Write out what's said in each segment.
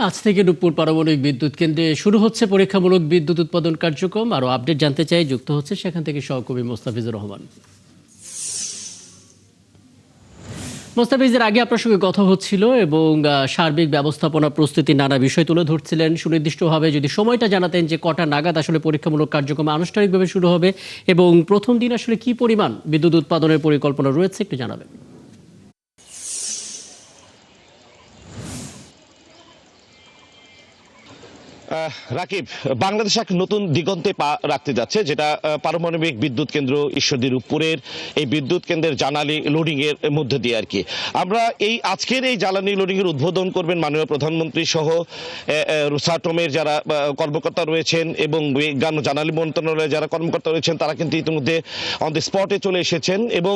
আজ থেকে রূপপুর পারমাণবিক বিদ্যুৎ কেন্দ্রে শুরু হচ্ছে পরীক্ষামূলক বিদ্যুৎ উৎপাদন কার্যক্রম। আরও আপডেট জানতে চাই, যুক্ত হচ্ছে সেখান থেকে সহকর্মী মোস্তাফিজুর রহমান। মোস্তাফিজের আগে আপনার সঙ্গে কথা হচ্ছিল এবং সার্বিক ব্যবস্থাপনা প্রস্তুতি নানা বিষয় তুলে ধরছিলেন। সুনির্দিষ্টভাবে যদি সময়টা জানাতেন যে কটা নাগাদ আসলে পরীক্ষামূলক কার্যক্রম আনুষ্ঠানিকভাবে শুরু হবে এবং প্রথম দিন আসলে কি পরিমাণ বিদ্যুৎ উৎপাদনের পরিকল্পনা রয়েছে একটু জানাবেন। রাকিব, বাংলাদেশ এক নতুন দিগন্তে পা রাখতে যাচ্ছে, যেটা পারমাণবিক বিদ্যুৎ কেন্দ্র ঈশ্বরদী রূপপুরের এই বিদ্যুৎ কেন্দ্রের জ্বালানি লোডিং এর মধ্যে দিয়ে আর কি। আমরা এই আজকের এই জ্বালানি লোডিং এর উদ্বোধন করবেন মাননীয় প্রধানমন্ত্রী সহ রোসাটমের যারা কর্মকর্তা রয়েছেন এবং বিজ্ঞান ও জ্বালানি মন্ত্রণালয়ের যারা কর্মকর্তা রয়েছেন, তারা কিন্তু ইতিমধ্যে অন দ্য স্পটে চলে এসেছেন এবং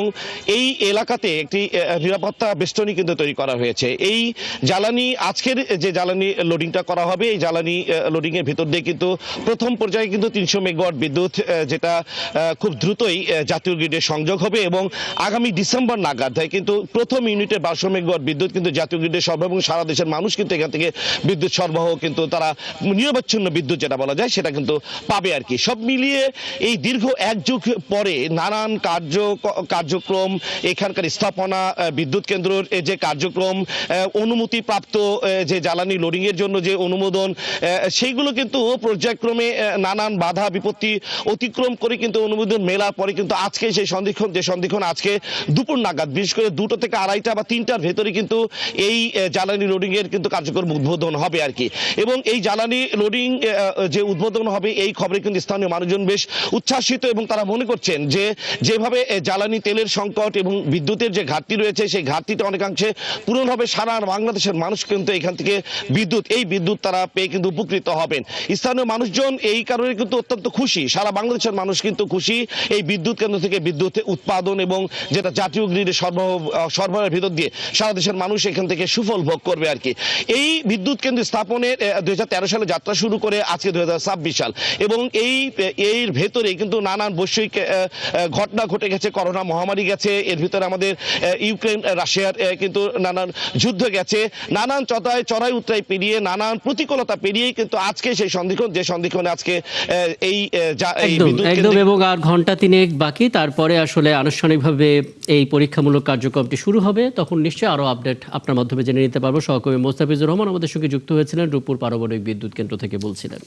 এই এলাকাতে একটি নিরাপত্তা বেষ্টনী কিন্তু তৈরি করা হয়েছে। এই জ্বালানি আজকের যে জ্বালানি লোডিংটা করা হবে, এই জ্বালানি লোডিং এর ভিতর দিয়ে কিন্তু প্রথম পর্যায়ে কিন্তু 300 মেগাওয়াট বিদ্যুৎ, যেটা খুব দ্রুতই জাতীয় গ্রিডে সংযোগ হবে এবং আগামী ডিসেম্বর নাগাদ কিন্তু প্রথম ইউনিটে 1200 মেগাওয়াট বিদ্যুৎ কিন্তু জাতীয় গ্রিডে সরবরাহ এবং সারা দেশের মানুষ কিন্তু এখান থেকে বিদ্যুৎ সরবরাহ কিন্তু তারা নিরবচ্ছিন্ন বিদ্যুৎ যেটা বলা যায় সেটা কিন্তু পাবে আর কি। সব মিলিয়ে এই দীর্ঘ এক যুগ পরে নানান কার্যক্রম, এখানকার স্থাপনা, বিদ্যুৎ কেন্দ্রের যে কার্যক্রম, অনুমতিপ্রাপ্ত যে জ্বালানি লোডিং এর জন্য যে অনুমোদন, সেইগুলো কিন্তু পর্যায়ক্রমে নানান বাধা বিপত্তি অতিক্রম করে কিন্তু অনুমোদন মেলার পরে কিন্তু আজকে সেই সন্ধিক্ষণ আজকে দুপুর নাগাদ, বিশেষ করে 2টা থেকে 2:30 বা 3টার ভেতরে কিন্তু এই জ্বালানি লোডিং এর কিন্তু কার্যক্রম উদ্বোধন হবে আর কি। এবং এই জ্বালানি লোডিং যে উদ্বোধন হবে, এই খবরে কিন্তু স্থানীয় মানুষজন বেশ উচ্ছ্বাসিত এবং তারা মনে করছেন যে যেভাবে জ্বালানি তেলের সংকট এবং বিদ্যুতের যে ঘাটতি রয়েছে, সেই ঘাটতিটা অনেকাংশে পূরণ হবে। সারা বাংলাদেশের মানুষ কিন্তু এখান থেকে এই বিদ্যুৎ তারা পেয়ে কিন্তু উপকৃত হবেন। স্থানীয় মানুষজন এই কারণে কিন্তু অত্যন্ত খুশি, সারা বাংলাদেশের মানুষ কিন্তু খুশি এই বিদ্যুৎ কেন্দ্র থেকে বিদ্যুৎ উৎপাদন এবং যেটা জাতীয় গ্রিডে সরবরাহের ভিতর দিয়ে সারা দেশের মানুষ এখান থেকে সুফল ভোগ করবে আর কি। এই বিদ্যুৎ কেন্দ্র স্থাপনের 2013 সালে যাত্রা শুরু করে আজকে 2026 সাল এবং এর ভেতরে কিন্তু নানান বৈশ্বিক ঘটনা ঘটে গেছে, করোনা মহামারী গেছে, এর ভিতরে আমাদের ইউক্রেন রাশিয়ার কিন্তু নানান যুদ্ধ গেছে, নানান চড়াই উতরাই পেরিয়ে নানান প্রতিকূলতা পেরিয়েই কিন্তু আজকে সেই সন্ধিক্ষণে আজকে একদম এবং আর ঘন্টা 3 বাকি, তারপরে আসলে আনুষ্ঠানিকভাবে এই পরীক্ষামূলক কার্যক্রমটি শুরু হবে। তখন নিশ্চয়ই আরো আপডেট আপনার মাধ্যমে জেনে নিতে পারবো। সহকর্মী মোস্তাফিজুর রহমান আমাদের সঙ্গে যুক্ত হয়েছিলেন, রূপপুর পারমাণবিক বিদ্যুৎ কেন্দ্র থেকে বলছিলেন।